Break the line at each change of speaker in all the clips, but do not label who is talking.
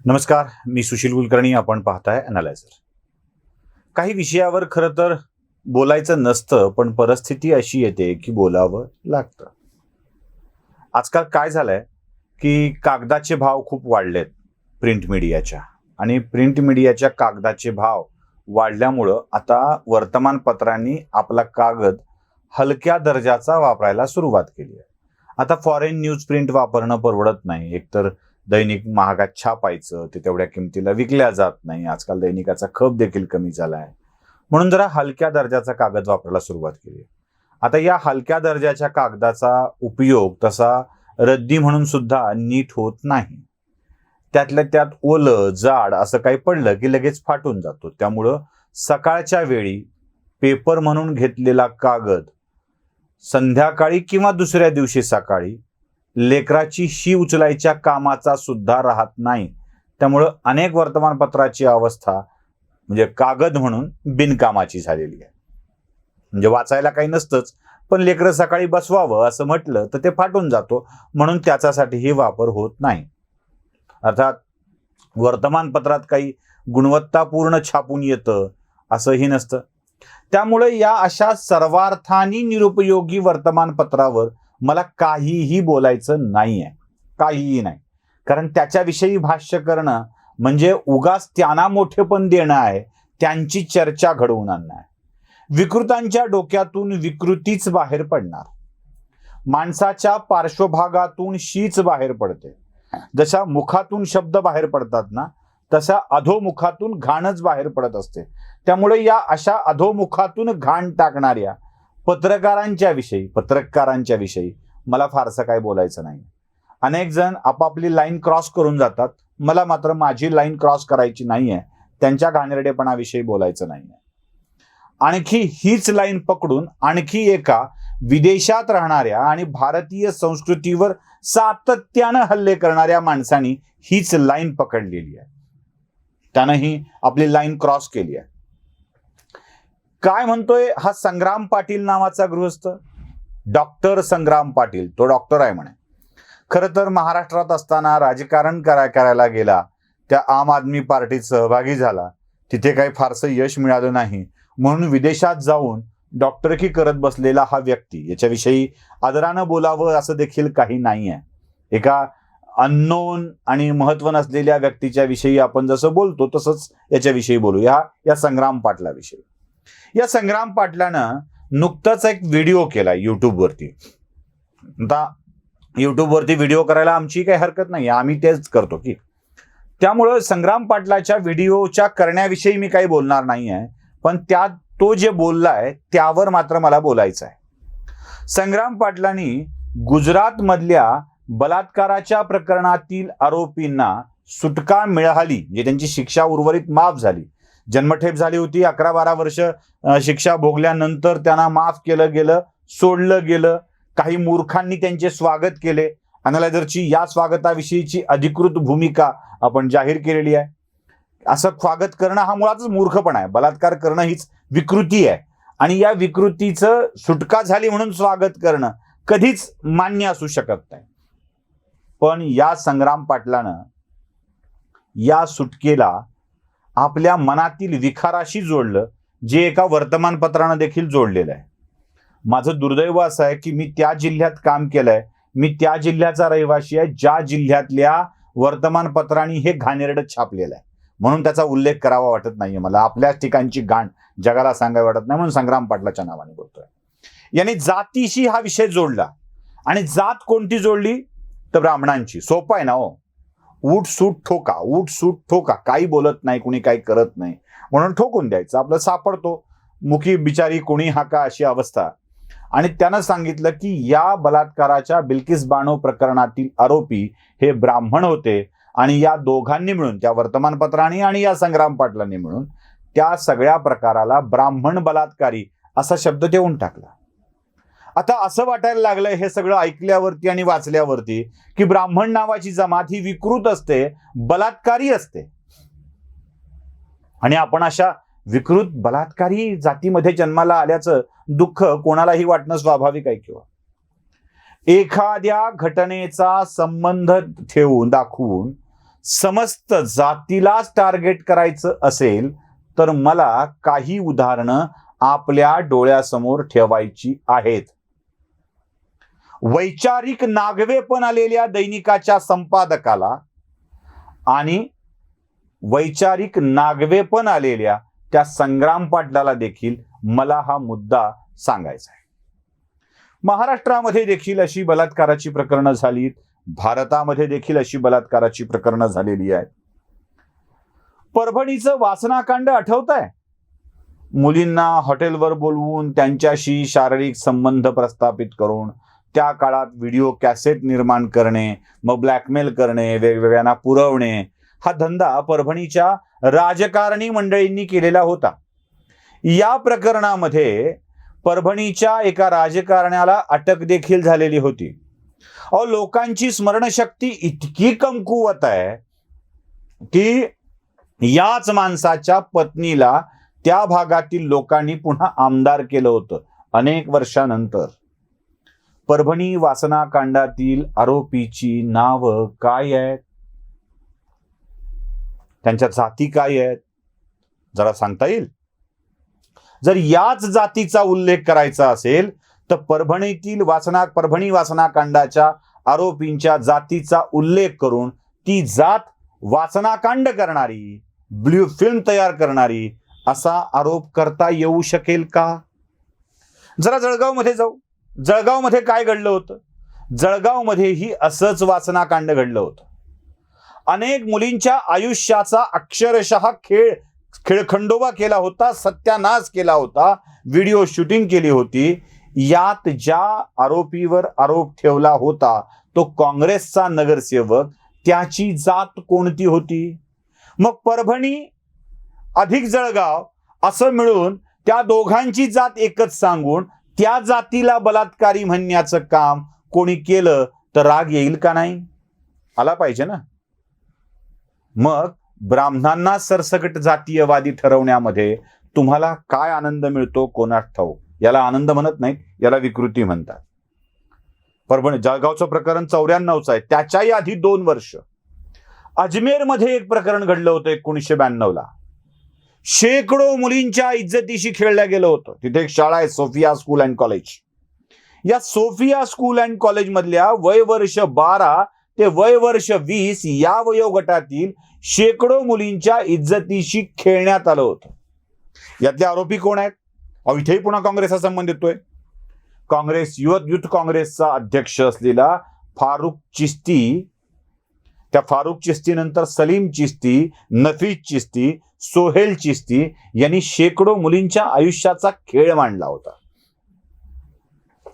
नमस्कार, मी सुशील कुलकर्णी. आपण पाहताय अनालायझर. काही विषयावर खरं तर बोलायचं नसतं, पण परिस्थिती अशी येते की बोलावं लागतं. आजकाल काय झालंय की कागदाचे भाव खूप वाढलेत प्रिंट मीडियाच्या, आणि प्रिंट मीडियाच्या कागदाचे भाव वाढल्यामुळं आता वर्तमानपत्रांनी आपला कागद हलक्या दर्जाचा वापरायला सुरुवात केली आहे. आता फॉरेन न्यूज प्रिंट वापरणं परवडत नाही. एकतर दैनिक महागात छापायचं, ते तेवढ्या किमतीला विकल्या जात नाही. आजकाल दैनिकाचा खप देखील कमी झाला आहे, म्हणून जरा हलक्या दर्जाचा कागद वापरायला सुरुवात केली. आता या हलक्या दर्जाच्या कागदाचा उपयोग तसा रद्दी म्हणून सुद्धा नीट होत नाही. त्यातल्या त्यात ओलं जाड असं काही पडलं की लगेच फाटून जातो. त्यामुळं सकाळच्या वेळी पेपर म्हणून घेतलेला कागद संध्याकाळी किंवा दुसऱ्या दिवशी सकाळी लेकराची शी उचलायच्या कामाचा सुद्धा राहत नाही. त्यामुळं अनेक वर्तमानपत्राची अवस्था म्हणजे कागद म्हणून बिनकामाची झालेली आहे. म्हणजे वाचायला काही नसतंच, पण लेकरं सकाळी बसवावं असं म्हटलं तर ते फाटून जातो, म्हणून त्याच्यासाठीही वापर होत नाही. अर्थात वर्तमानपत्रात काही गुणवत्तापूर्ण छापून येतं असंही नसतं. त्यामुळे या अशा सर्वार्थानी निरुपयोगी वर्तमानपत्रावर मला काहीही बोलायचं नाहीये, काहीही नाही. कारण त्याच्याविषयी भाष्य करणं म्हणजे उगाच त्यांना मोठेपण देणं आहे, त्यांची चर्चा घडवून आणणं आहे. विकृतांच्या डोक्यातून विकृतीच बाहेर पडणार. माणसाच्या पार्श्वभागातून शीच बाहेर पडते. जशा मुखातून शब्द बाहेर पडतात ना, तशा अधोमुखातून घाणच बाहेर पडत असते. त्यामुळे या अशा अधोमुखातून घाण टाकणाऱ्या पत्रकारांच्या विषयी मला फारसं काय बोलायचं नाही. अनेक जण आपापली लाईन क्रॉस करून जातात. मला मात्र माझी लाईन क्रॉस करायची नाहीये. त्यांच्या घाणेरडेपणाविषयी बोलायचं नाहीये. आणखी हीच लाईन पकडून आणखी एका विदेशात राहणाऱ्या आणि भारतीय संस्कृतीवर सातत्यानं हल्ले करणाऱ्या माणसांनी हीच लाईन पकडलेली आहे. त्यानंही आपली लाईन क्रॉस केली आहे. काय म्हणतोय हा संग्राम पाटील नावाचा गृहस्थ? डॉक्टर संग्राम पाटील, तो डॉक्टर आहे म्हणे. खरं तर महाराष्ट्रात असताना राजकारण करायला गेला, त्या आम आदमी पार्टीत सहभागी झाला. तिथे काही फारसं यश मिळालं नाही, म्हणून विदेशात जाऊन डॉक्टरकी करत बसलेला हा व्यक्ती, याच्याविषयी आदरानं बोलावं असं देखील काही नाही आहे. एका अननोन आणि महत्व नसलेल्या व्यक्तीच्या विषयी आपण जसं बोलतो तसंच याच्याविषयी बोलूया, या संग्राम पाटलाविषयी. या संग्राम पाटलानं नुकताच एक व्हिडिओ केला युट्यूबवरती. आता युट्यूबवरती व्हिडिओ करायला आमची काही हरकत नाही, आम्ही तेच करतो की. त्यामुळं संग्राम पाटलाच्या व्हिडिओच्या करण्याविषयी मी काही बोलणार नाही आहे, पण त्यात तो जे बोललाय त्यावर मात्र मला बोलायचं आहे. संग्राम पाटलांनी गुजरात मधल्या बलात्काराच्या प्रकरणातील आरोपींना सुटका मिळाली, म्हणजे त्यांची शिक्षा उर्वरित माफ झाली. जन्मठेप झाली होती, 11-12 वर्ष शिक्षा भोगल्यानंतर त्यांना माफ केलं गेलं, सोडलं गेलं. काही मूर्खांनी त्यांचे स्वागत केले. अनालायझरची या स्वागताविषयीची अधिकृत भूमिका आपण जाहीर केलेली आहे. असं स्वागत करणं हा मुळातच मूर्खपणा आहे. बलात्कार करणं हीच विकृती आहे, आणि या विकृतीचं सुटका झाली म्हणून स्वागत करणं कधीच मान्य असू शकत नाही. पण या संग्राम पाटलानं या सुटकेला आपल्या मनातील विखाराशी जोडलं, जे एका वर्तमानपत्रानं देखील जोडलेलं आहे. माझं दुर्दैव असं आहे की मी त्या जिल्ह्यात काम केलंय, मी त्या जिल्ह्याचा रहिवासी आहे ज्या जिल्ह्यातल्या वर्तमानपत्रांनी हे घाणेरडं छापलेलं आहे, म्हणून त्याचा उल्लेख करावा वाटत नाहीये मला. आपल्या ठिकाणची गाण जगाला सांगावी वाटत नाही, म्हणून संग्राम पाटलाच्या नावाने बोलतोय. याने जातीशी हा विषय जोडला, आणि जात कोणती जोडली तर ब्राह्मणांची. सोपं आहे ना हो. उठ सूट ठोका, काही बोलत नाही, कुणी काही करत नाही, म्हणून ठोकून द्यायचं. आपलं सापडतो मुखी बिचारी कोणी हाका अशी अवस्था. आणि त्यानं सांगितलं की या बलात्काराच्या बिल्किस बानो प्रकरणातील आरोपी हे ब्राह्मण होते, आणि या दोघांनी मिळून, त्या वर्तमानपत्रांनी आणि या संग्राम पाटलांनी मिळून, त्या सगळ्या प्रकाराला ब्राह्मण बलात्कारी असा शब्द देऊन टाकला. आता असं वाटायला लागलंय हे सगळं ऐकल्यावरती आणि वाचल्यावरती की ब्राह्मण नावाची जमात ही विकृत असते, बलात्कारी असते. आणि आपण अशा विकृत बलात्कारी जातीमध्ये जन्माला आल्याचं दुःख कोणालाही वाटणं स्वाभाविक आहे. किंवा एखाद्या घटनेचा संबंध दाखवून समस्त जातीलाच टार्गेट करायचं असेल तर मला काही उदाहरणं आपल्या डोळ्यासमोर ठेवायची आहेत. वैचारिक नागवेपण आलेल्या दैनिकाच्या संपादकाला आणि वैचारिक नागवेपण आलेल्या त्या संग्राम पाटलाला देखील मला हा मुद्दा सांगायचा आहे. महाराष्ट्रामध्ये देखील अशी बलात्काराची प्रकरणं झालीत, भारतामध्ये देखील अशी बलात्काराची प्रकरणं झालेली आहेत. परभणीचं वासनाकांड आठवतंय? मुलींना हॉटेलवर बोलवून त्यांच्याशी शारीरिक संबंध प्रस्थापित करून त्या काळात व्हिडिओ कॅसेट निर्माण करणे, मग ब्लॅकमेल करणे, वेगवेगळ्यांना पुरवणे, हा धंदा परभणीच्या राजकारणी मंडळींनी केलेला होता. या प्रकरणामध्ये परभणीच्या एका राजकारण्याला अटक देखील झालेली होती. लोकांची स्मरणशक्ती इतकी कमकुवत आहे की याच माणसाच्या पत्नीला त्या भागातील लोकांनी पुन्हा आमदार केलं होतं अनेक वर्षानंतर. परभणी वासनाकांडातील आरोपीची नावं काय आहेत, त्यांच्या जाती काय आहेत, जरा सांगता येईल? जर याच जातीचा उल्लेख करायचा असेल तर परभणी वासनाकांडाच्या आरोपींच्या जातीचा उल्लेख करून ती जात वासनाकांड करणारी, ब्लू फिल्म तयार करणारी असा आरोप करता येऊ शकेल का? जरा जळगावमध्ये जाऊ. जळगावमध्ये काय घडलं होतं? जळगावमध्येही असंच वासनाकांड घडलं होतं. अनेक मुलींच्या आयुष्याचा अक्षरशः खेळखंडोबा केला होता, सत्यानाश केला होता, व्हिडिओ शूटिंग केली होती. यात ज्या आरोपीवर आरोप ठेवला होता तो काँग्रेसचा नगरसेवक, त्याची जात कोणती होती? मग परभणी अधिक जळगाव असं मिळून त्या दोघांची जात एकच सांगून त्या जातीला बलात्कारी म्हणण्याचं काम कोणी केलं तर राग येईल का नाही? आला पाहिजे ना. मग ब्राह्मणांना सरसकट जातीयवादी ठरवण्यामध्ये तुम्हाला काय आनंद मिळतो कोणास ठाऊक. याला आनंद म्हणत नाहीत, याला विकृती म्हणतात. परभणी जळगावचं प्रकरण 94चं आहे. त्याच्याही आधी 2 वर्ष अजमेरमध्ये एक प्रकरण घडलं होतं 1992ला. शेकडो मुलींच्या इज्जतीशी खेळल्या गेलं होतं. तिथे एक शाळा आहे, सोफिया स्कूल अँड कॉलेज. या सोफिया स्कूल अँड कॉलेज मधल्या वय वर्ष 12 ते वय वर्ष 20 या वयोगटातील शेकडो मुलींच्या इज्जतीशी खेळण्यात आलं होतं. यातले आरोपी कोण आहेत? इथेही पुन्हा काँग्रेसचा संबंध येतोय. काँग्रेस युथ काँग्रेसचा अध्यक्ष असलेला फारुख चिश्ती, त्या फारुख चिश्ती नंतर सलीम चिश्ती, नफीस चिश्ती, सोहेल चिश्ती यांनी शेकडो मुलींच्या आयुष्याचा खेळ मांडला होता.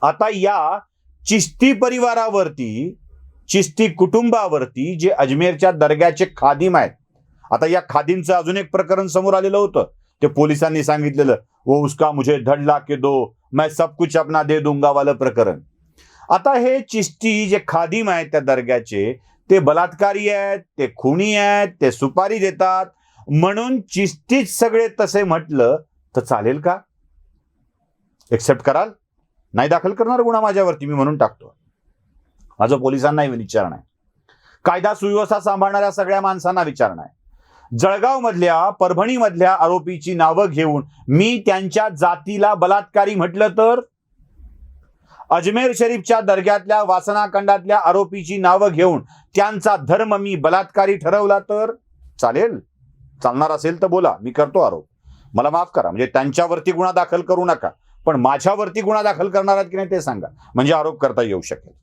आता या चिश्ती परिवारावरती, चिश्ती कुटुंबावरती जे अजमेरच्या दर्ग्याचे खादिम आहेत, आता या खादिमचं अजून एक प्रकरण समोर आलेलं होतं. ते पोलिसांनी सांगितलेलं, वो उसका मुझे धड़ ला के दो, मैं सब कुछ अपना दे दूंगा वालं प्रकरण. आता हे चिश्ती जे खादिम आहेत त्या दर्ग्याचे, ते बलात्कारी आहेत, ते खुनी आहेत, ते सुपारी देतात, म्हणून चिश्तीच सगळे तसे म्हटलं तर चालेल का? एक्सेप्ट कराल? नाही दाखल करणार गुन्हा माझ्यावरती, मी म्हणून टाकतो. माझं पोलिसांनाही विचारणं आहे, कायदा सुव्यवस्था सांभाळणाऱ्या सगळ्या माणसांना विचारणं आहे. जळगाव मधल्या, परभणी मधल्या आरोपीची नावं घेऊन मी त्यांच्या जातीला बलात्कारी म्हटलं तर, अजमेर शरीफच्या दर्ग्यातल्या वासनाकांडातल्या आरोपीची नावं घेऊन त्यांचा धर्म मी बलात्कारी ठरवला तर चालेल? चालणार असेल तर बोला, मी करतो आरोप, मला माफ करा. म्हणजे त्यांच्यावरती गुन्हा दाखल करू नका, पण माझ्यावरती गुन्हा दाखल करणार आहात की नाही ते सांगा, म्हणजे आरोप करता येऊ शकेल.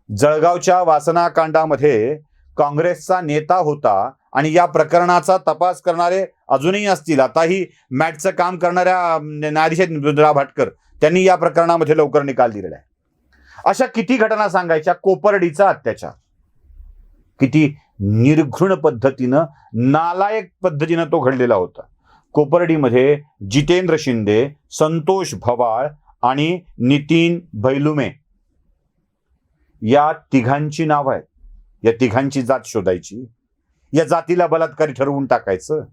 जळगावच्या वासनाकांडामध्ये काँग्रेसचा नेता होता आणि या प्रकरणाचा तपास करणारे अजूनही असतील. आताही मॅटचं काम करणाऱ्या न्यायाधीश मृदुला भाटकर, त्यांनी या प्रकरणामध्ये लवकर निकाल दिलेला आहे. अशा किती घटना सांगायच्या. कोपर्डीचा अत्याचार किती निर्घृण पद्धतीनं, नालायक पद्धतीनं तो घडलेला होता. कोपर्डीमध्ये जितेंद्र शिंदे, संतोष भवाळ आणि नितीन भैलुमे या तिघांची नावं आहेत. या तिघांची जात शोधायची, या जातीला बलात्कारी ठरवून टाकायचं.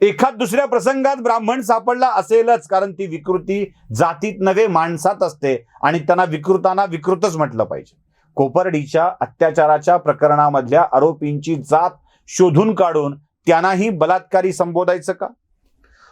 एखाद दुसऱ्या प्रसंगात ब्राह्मण सापडला असेलच, कारण ती विकृती जातीत नव्हे माणसात असते आणि त्यांना विकृतांना विकृतच म्हटलं पाहिजे. कोपर्डीच्या अत्याचाराच्या प्रकरणामधल्या आरोपींची जात शोधून काढून त्यांनाही बलात्कारी संबोधायचं का?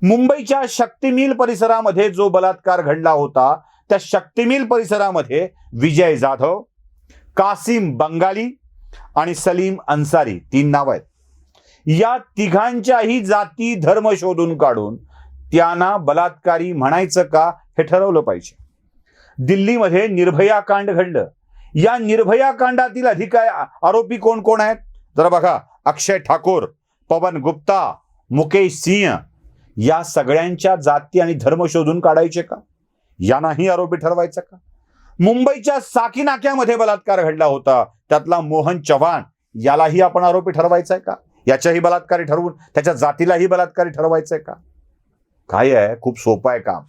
मुंबईच्या शक्ती मिल परिसरामध्ये जो बलात्कार घडला होता त्या शक्ती मिल परिसरामध्ये विजय जाधव, कासिम बंगाली आणि सलीम अन्सारी 3 नाव आहेत. या तिघांच्याही जाती धर्म शोधून काढून त्यांना बलात्कारी म्हणायचं का हे ठरवलं पाहिजे. दिल्लीमध्ये निर्भया कांड घडलं. या निर्भया कांडातील आरोपी कोण कोण आहेत? जरा बघा, अक्षय ठाकूर, पवन गुप्ता, मुकेश सिंह, या सगळ्यांच्या जाती आणि धर्म शोधून काढायचे का? यांनाही आरोपी ठरवायचं का? मुंबईच्या साकी नाक्यामध्ये बलात्कार घडला होता, त्यातला मोहन चव्हाण, यालाही आपण आरोपी ठरवायचा का? याच्याही बलात्कारी ठरवून त्याच्या जातीलाही बलात्कारी ठरवायचंय का? काय आहे, खूप सोपं आहे काम.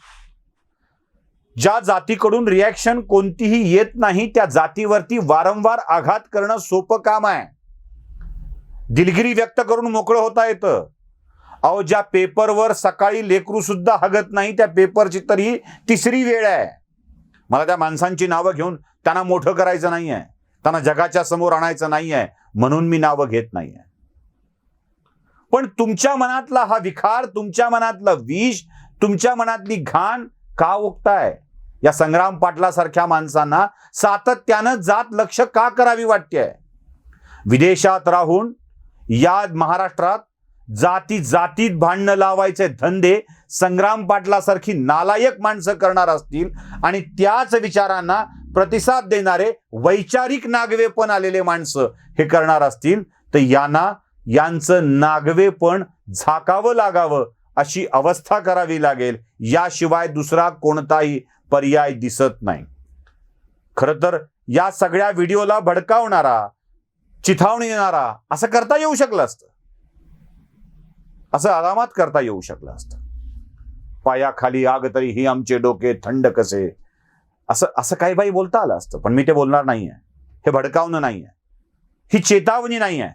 ज्या जातीकडून रिॲक्शन कोणतीही येत नाही त्या जातीवरती वारंवार आघात करणं सोपं काम आहे. दिलगिरी व्यक्त करून मोकळं होता येतं. अहो, ज्या पेपरवर सकाळी लेकरू सुद्धा हगत नाही त्या पेपरची तरी 3री वेळ आहे. मला त्या माणसांची नावं घेऊन त्यांना मोठं करायचं नाहीये, त्यांना जगाच्या समोर आणायचं नाहीये, म्हणून मी नावं घेत नाहीये. पण तुमच्या मनातला हा विखार, तुमच्या मनातलं विष, तुमच्या मनातली घाण का ओकताय? या संग्राम पाटलासारख्या माणसांना सातत्यानं जात लक्ष का करावी वाटते? विदेशात राहून या महाराष्ट्रात जातीत भांडणं लावायचे धंदे संग्राम पाटलासारखी नालायक माणसं करणार असतील आणि त्याच विचारांना प्रतिसाद देणारे वैचारिक नागवेपण आलेले माणसं हे करणार असतील तर यांचं नागवेपण झाकावं लागावं अशी अवस्था करावी लागेल. याशिवाय दुसरा कोणताही पर्याय दिसत नाही. खरं तर या सगळ्या व्हिडिओला भडकावणारा, चिथावणी देणारा असं करता येऊ शकलं असतं, असं आरामात करता येऊ शकलं असतं. पायाखाली आग तरी ही आमचे डोके थंड कसे, असं काही बाई बोलता आलं असतं. पण मी ते बोलणार नाहीये. हे भडकावणं नाहीये, ही चेतावणी नाहीये,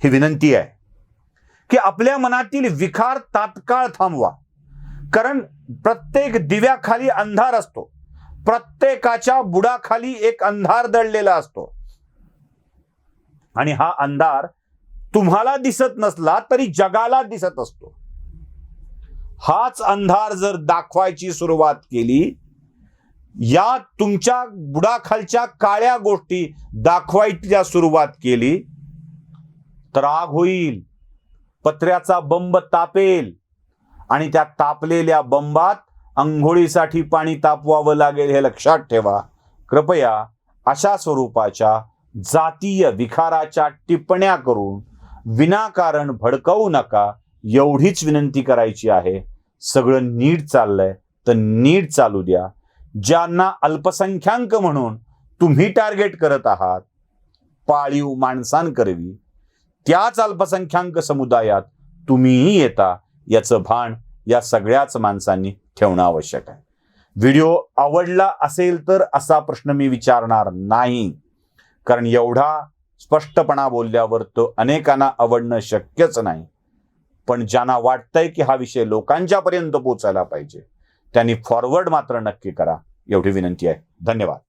ही विनंती आहे की आपल्या मनातील विखार तात्काळ थांबवा. कारण प्रत्येक दिव्याखाली अंधार असतो, प्रत्येकाच्या बुडाखाली एक अंधार दडलेला असतो आणि हा अंधार तुम्हाला दिसत नसला तरी जगाला दिसत असतो. हाच अंधार जर दाखवायची सुरुवात केली, या तुमच्या बुडाखालच्या काळ्या गोष्टी दाखवायच्या सुरुवात केली तर आग होईल, पत्र्याचा बंब तापेल आणि त्या तापलेल्या बंबात अंघोळीसाठी पाणी तापवावं लागेल हे लक्षात ठेवा. कृपया अशा स्वरूपाच्या जातीय विखाराच्या टिप्पण्या करून विनाकारण भडकवू नका, एवढीच विनंती करायची आहे. सगळं नीट चाललंय तर नीट चालू द्या. ज्यांना अल्पसंख्याक म्हणून तुम्ही टार्गेट करत आहात, पाळीव माणसांकरवी, त्याच अल्पसंख्याक समुदायात तुम्हीही येता याचं भान या सगळ्याच माणसांनी ठेवणं आवश्यक आहे. व्हिडिओ आवडला असेल तर असा प्रश्न मी विचारणार नाही, कारण एवढा स्पष्टपणा बोलल्यावर तो अनेकांना आवडणं शक्यच नाही. पण ज्यांना वाटतंय की हा विषय लोकांच्या पर्यंत पोहोचायला पाहिजे त्यांनी फॉरवर्ड मात्र नक्की करा, एवढी विनंती आहे. धन्यवाद.